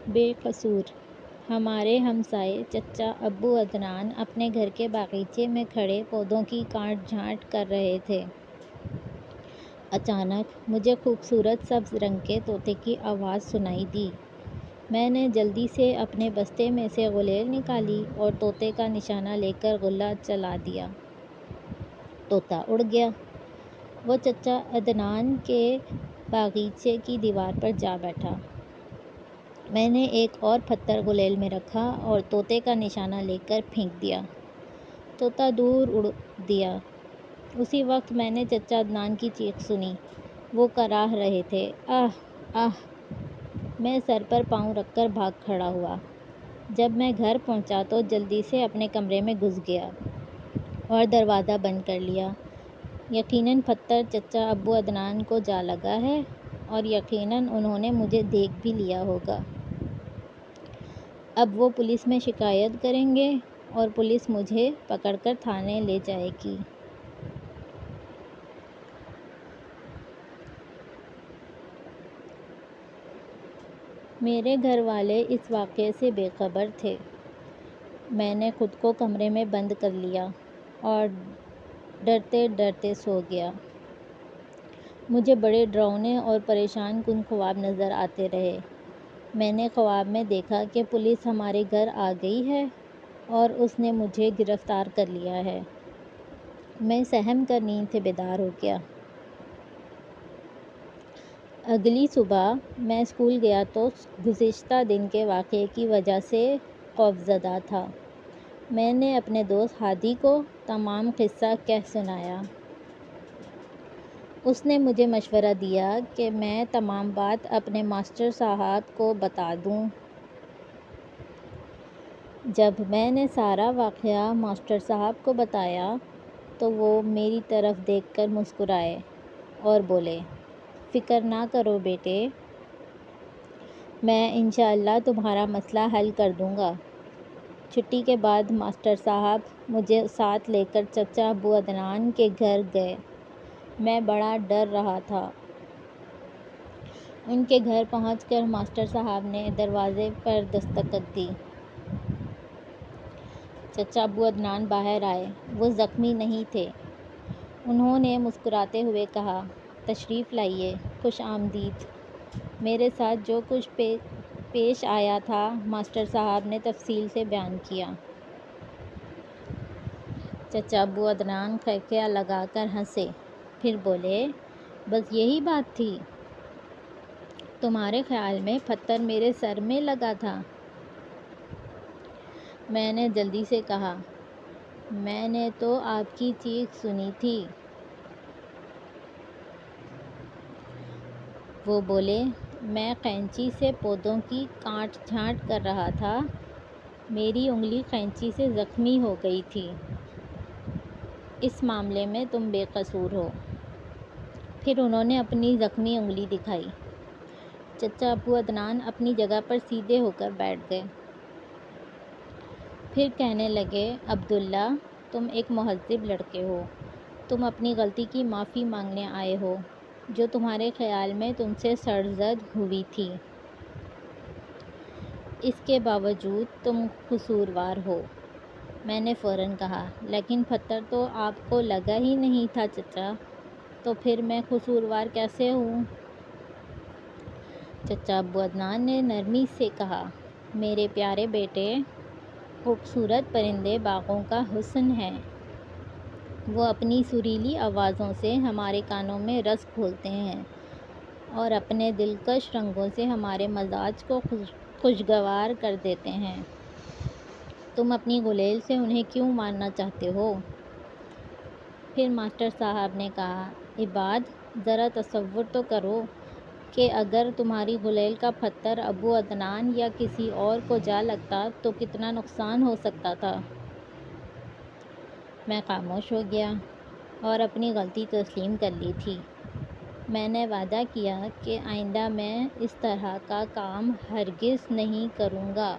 بے قصور۔ ہمارے ہمسائے چچا ابو عدنان اپنے گھر کے باغیچے میں کھڑے پودوں کی کاٹ چھانٹ کر رہے تھے۔ اچانک مجھے خوبصورت سبز رنگ کے طوطے کی آواز سنائی دی۔ میں نے جلدی سے اپنے بستے میں سے غلیل نکالی اور طوطے کا نشانہ لے کر غلہ چلا دیا۔ طوطا اڑ گیا۔ وہ چچا عدنان کے باغیچے کی دیوار پر جا بیٹھا۔ میں نے ایک اور پتھر غلیل میں رکھا اور طوطے کا نشانہ لے کر پھینک دیا۔ طوطا دور اڑ دیا۔ اسی وقت میں نے چچا عدنان کی چیخ سنی۔ وہ کراہ رہے تھے، آہ آہ! میں سر پر پاؤں رکھ کر بھاگ کھڑا ہوا۔ جب میں گھر پہنچا تو جلدی سے اپنے کمرے میں گھس گیا اور دروازہ بند کر لیا۔ یقیناً پتھر چچا ابو عدنان کو جا لگا ہے اور یقیناً انہوں نے مجھے دیکھ بھی لیا ہوگا۔ اب وہ پولیس میں شکایت کریں گے اور پولیس مجھے پکڑ کر تھانے لے جائے گی۔ میرے گھر والے اس واقعے سے بے خبر تھے۔ میں نے خود کو کمرے میں بند کر لیا اور ڈرتے ڈرتے سو گیا۔ مجھے بڑے ڈراؤنے اور پریشان کن خواب نظر آتے رہے۔ میں نے خواب میں دیکھا کہ پولیس ہمارے گھر آ گئی ہے اور اس نے مجھے گرفتار کر لیا ہے۔ میں سہم کر نیند سے بیدار ہو گیا۔ اگلی صبح میں اسکول گیا تو گزشتہ دن کے واقعے کی وجہ سے خوفزدہ تھا۔ میں نے اپنے دوست ہادی کو تمام قصہ کہہ سنایا۔ اس نے مجھے مشورہ دیا کہ میں تمام بات اپنے ماسٹر صاحب کو بتا دوں۔ جب میں نے سارا واقعہ ماسٹر صاحب کو بتایا تو وہ میری طرف دیکھ کر مسکرائے اور بولے، فکر نہ کرو بیٹے، میں انشاءاللہ تمہارا مسئلہ حل کر دوں گا۔ چھٹی کے بعد ماسٹر صاحب مجھے ساتھ لے کر چچا ابو عدنان کے گھر گئے۔ میں بڑا ڈر رہا تھا۔ ان کے گھر پہنچ کر ماسٹر صاحب نے دروازے پر دستک دی۔ چچا ابو عدنان باہر آئے۔ وہ زخمی نہیں تھے۔ انہوں نے مسکراتے ہوئے کہا، تشریف لائیے، خوش آمدید۔ میرے ساتھ جو کچھ پیش آیا تھا ماسٹر صاحب نے تفصیل سے بیان کیا۔ چچا ابو عدنان خرخرہ لگا کر ہنسے، پھر بولے، بس یہی بات تھی؟ تمہارے خیال میں پتھر میرے سر میں لگا تھا؟ میں نے جلدی سے کہا، میں نے تو آپ کی چیخ سنی تھی۔ وہ بولے، میں قینچی سے پودوں کی کاٹ چھانٹ کر رہا تھا، میری انگلی قینچی سے زخمی ہو گئی تھی۔ اس معاملے میں تم بے قصور ہو۔ پھر انہوں نے اپنی زخمی انگلی دکھائی۔ چچا ابو عدنان اپنی جگہ پر سیدھے ہو کر بیٹھ گئے۔ پھر کہنے لگے، عبداللہ، تم ایک مہذب لڑکے ہو۔ تم اپنی غلطی کی معافی مانگنے آئے ہو، جو تمہارے خیال میں تم سے سرزد ہوئی تھی۔ اس کے باوجود تم قصوروار ہو۔ میں نے فوراً کہا، لیکن پتھر تو آپ کو لگا ہی نہیں تھا چچا، تو پھر میں قصوروار کیسے ہوں؟ چچا ابو عدنان نے نرمی سے کہا، میرے پیارے بیٹے، خوبصورت پرندے باغوں کا حسن ہیں۔ وہ اپنی سریلی آوازوں سے ہمارے کانوں میں رس گھولتے ہیں اور اپنے دلکش رنگوں سے ہمارے مزاج کو خوشگوار کر دیتے ہیں۔ تم اپنی غلیل سے انہیں کیوں مارنا چاہتے ہو؟ پھر ماسٹر صاحب نے کہا، عباد، ذرا تصور تو کرو کہ اگر تمہاری غلیل کا پتھر ابو عدنان یا کسی اور کو جا لگتا تو کتنا نقصان ہو سکتا تھا۔ میں خاموش ہو گیا اور اپنی غلطی تسلیم کر لی تھی۔ میں نے وعدہ کیا کہ آئندہ میں اس طرح کا کام ہرگز نہیں کروں گا۔